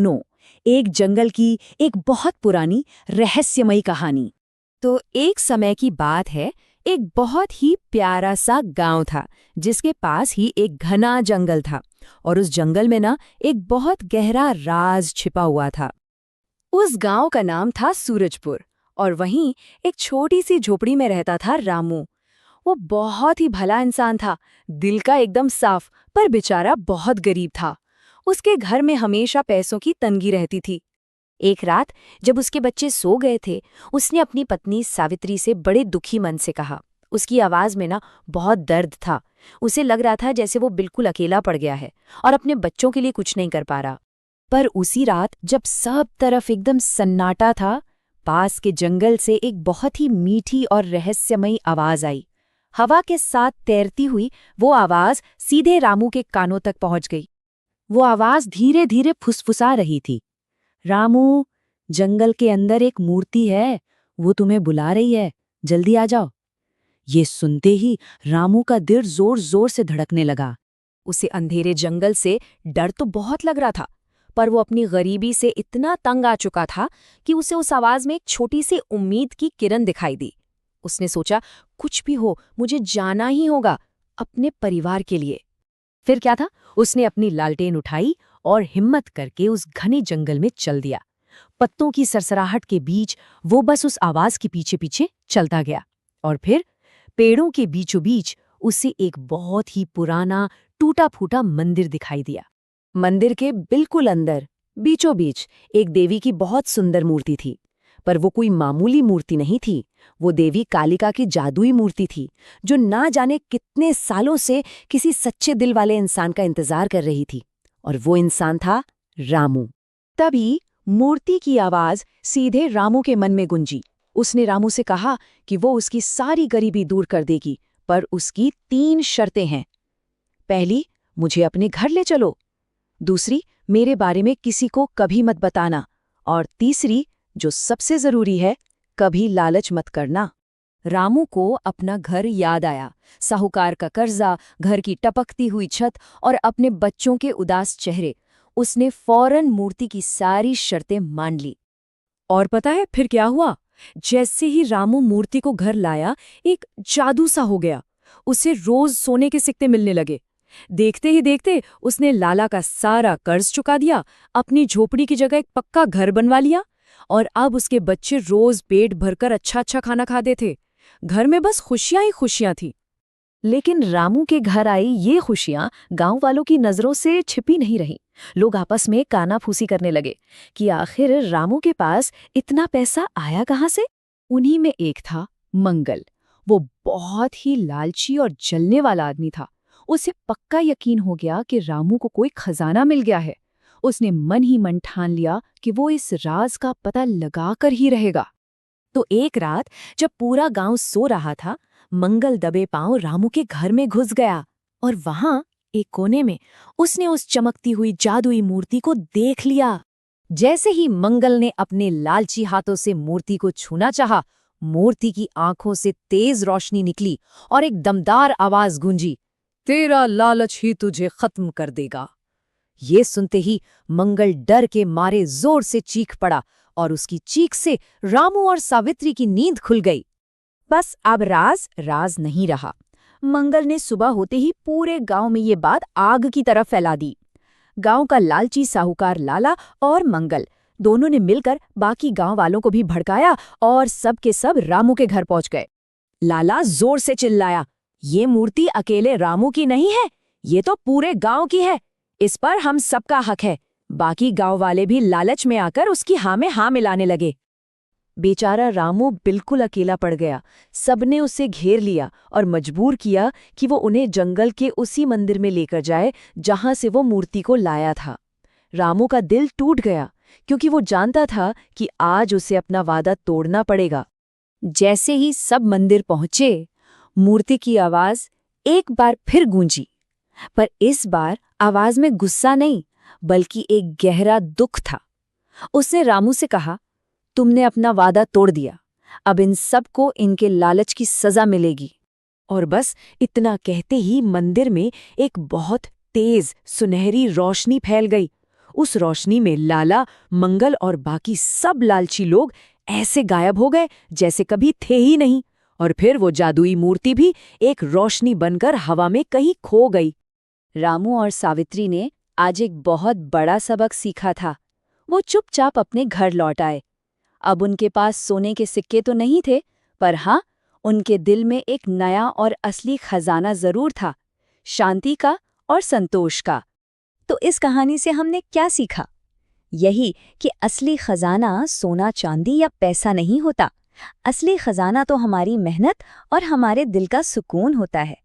No, एक जंगल की एक बहुत पुरानी रहस्यमयी कहानी। तो एक समय की बात है, एक बहुत ही प्यारा सा गांव था जिसके पास ही एक घना जंगल था। और उस जंगल में ना एक बहुत गहरा राज छिपा हुआ था। उस गांव का नाम था सूरजपुर। और वहीं एक छोटी सी झोपड़ी में रहता था रामू। वो बहुत ही भला इंसान था, दिल का एकदम साफ, पर बेचारा बहुत गरीब था। उसके घर में हमेशा पैसों की तंगी रहती थी। एक रात जब उसके बच्चे सो गए थे, उसने अपनी पत्नी सावित्री से बड़े दुखी मन से कहा। उसकी आवाज में ना बहुत दर्द था। उसे लग रहा था जैसे वो बिल्कुल अकेला पड़ गया है और अपने बच्चों के लिए कुछ नहीं कर पा रहा। पर उसी रात जब सब तरफ एकदम सन्नाटा था, पास के जंगल से एक बहुत ही मीठी और रहस्यमयी आवाज आई। हवा के साथ तैरती हुई वो आवाज सीधे रामू के कानों तक पहुंच गई। वो आवाज धीरे धीरे फुसफुसा रही थी। रामू, जंगल के अंदर एक मूर्ति है, वो तुम्हें बुला रही है, जल्दी आ जाओ। ये सुनते ही रामू का दिल जोर जोर से धड़कने लगा। उसे अंधेरे जंगल से डर तो बहुत लग रहा था, पर वो अपनी गरीबी से इतना तंग आ चुका था कि उसे उस आवाज में एक छोटी सी उम्मीद की किरण दिखाई दी। उसने सोचा, कुछ भी हो मुझे जाना ही होगा, अपने परिवार के लिए। फिर क्या था, उसने अपनी लालटेन उठाई और हिम्मत करके उस घने जंगल में चल दिया। पत्तों की सरसराहट के बीच वो बस उस आवाज के पीछे पीछे चलता गया। और फिर पेड़ों के बीचों बीच उसे एक बहुत ही पुराना टूटा फूटा मंदिर दिखाई दिया। मंदिर के बिल्कुल अंदर बीचों बीच एक देवी की बहुत सुंदर मूर्ति थी। पर वो कोई मामूली मूर्ति नहीं थी, वो देवी कालिका की जादुई मूर्ति थी, जो ना जाने कितने सालों से किसी सच्चे दिल वाले इंसान का इंतजार कर रही थी। और वो इंसान था रामू। तभी मूर्ति की आवाज सीधे रामू के मन में गूंजी। उसने रामू से कहा कि वो उसकी सारी गरीबी दूर कर देगी, पर उसकी 3 शर्तें हैं। पहली, मुझे अपने घर ले चलो। दूसरी, मेरे बारे में किसी को कभी मत बताना। और तीसरी, जो सबसे जरूरी है, कभी लालच मत करना। रामू को अपना घर याद आया, साहूकार का कर्जा, घर की टपकती हुई छत और अपने बच्चों के उदास चेहरे। उसने फौरन मूर्ति की सारी शर्तें मान ली। और पता है फिर क्या हुआ? जैसे ही रामू मूर्ति को घर लाया, एक जादू सा हो गया। उसे रोज सोने के सिक्के मिलने लगे। देखते ही देखते उसने लाला का सारा कर्ज चुका दिया, अपनी झोपड़ी की जगह एक पक्का घर बनवा लिया। और अब उसके बच्चे रोज पेट भरकर अच्छा अच्छा खाना खाते थे। घर में बस खुशियां ही खुशियां थी। लेकिन रामू के घर आई ये खुशियां गांव वालों की नजरों से छिपी नहीं रहीं। लोग आपस में कानाफूसी करने लगे कि आखिर रामू के पास इतना पैसा आया कहाँ से। उन्हीं में एक था मंगल। वो बहुत ही लालची और जलने वाला आदमी था। उसे पक्का यकीन हो गया कि रामू को कोई खजाना मिल गया है। उसने मन ही मन ठान लिया कि वो इस राज का पता लगाकर ही रहेगा। तो एक रात जब पूरा गांव सो रहा था, मंगल दबे पांव रामू के घर में घुस गया। और वहां एक कोने में उसने उस चमकती हुई जादुई मूर्ति को देख लिया। जैसे ही मंगल ने अपने लालची हाथों से मूर्ति को छूना चाहा, मूर्ति की आंखों से तेज रोशनी निकली और एक दमदार आवाज गूंजी, तेरा लालच ही तुझे खत्म कर देगा। ये सुनते ही मंगल डर के मारे जोर से चीख पड़ा और उसकी चीख से रामू और सावित्री की नींद खुल गई। बस अब राज राज नहीं रहा। मंगल ने सुबह होते ही पूरे गांव में ये बात आग की तरह फैला दी। गांव का लालची साहूकार लाला और मंगल दोनों ने मिलकर बाकी गांव वालों को भी भड़काया और सब के सब रामू के घर पहुंच गए। लाला जोर से चिल्लाया, ये मूर्ति अकेले रामू की नहीं है, ये तो पूरे गांव की है। इस पर हम सबका हक है। बाकी गांव वाले भी लालच में आकर उसकी हाँ में हाँ मिलाने लगे। बेचारा रामू बिल्कुल अकेला पड़ गया। सबने उसे घेर लिया और मजबूर किया कि वो उन्हें जंगल के उसी मंदिर में लेकर जाए जहां से वो मूर्ति को लाया था। रामू का दिल टूट गया, क्योंकि वो जानता था कि आज उसे अपना वादा तोड़ना पड़ेगा। जैसे ही सब मंदिर पहुंचे, मूर्ति की आवाज एक बार फिर गूंजी। पर इस बार आवाज में गुस्सा नहीं, बल्कि एक गहरा दुख था। उसने रामू से कहा, तुमने अपना वादा तोड़ दिया, अब इन सबको इनके लालच की सजा मिलेगी। और बस इतना कहते ही मंदिर में एक बहुत तेज सुनहरी रोशनी फैल गई। उस रोशनी में लाला, मंगल और बाकी सब लालची लोग ऐसे गायब हो गए जैसे कभी थे ही नहीं, और फिर वो जादुई मूर्ति भी एक रोशनी बनकर हवा में कहीं खो गई। रामू और सावित्री ने आज एक बहुत बड़ा सबक सीखा था। वो चुपचाप अपने घर लौट आए। अब उनके पास सोने के सिक्के तो नहीं थे, पर हाँ, उनके दिल में एक नया और असली खजाना जरूर था, शांति का और संतोष का। तो इस कहानी से हमने क्या सीखा? यही कि असली खजाना सोना चांदी या पैसा नहीं होता। असली खजाना तो हमारी मेहनत और हमारे दिल का सुकून होता है।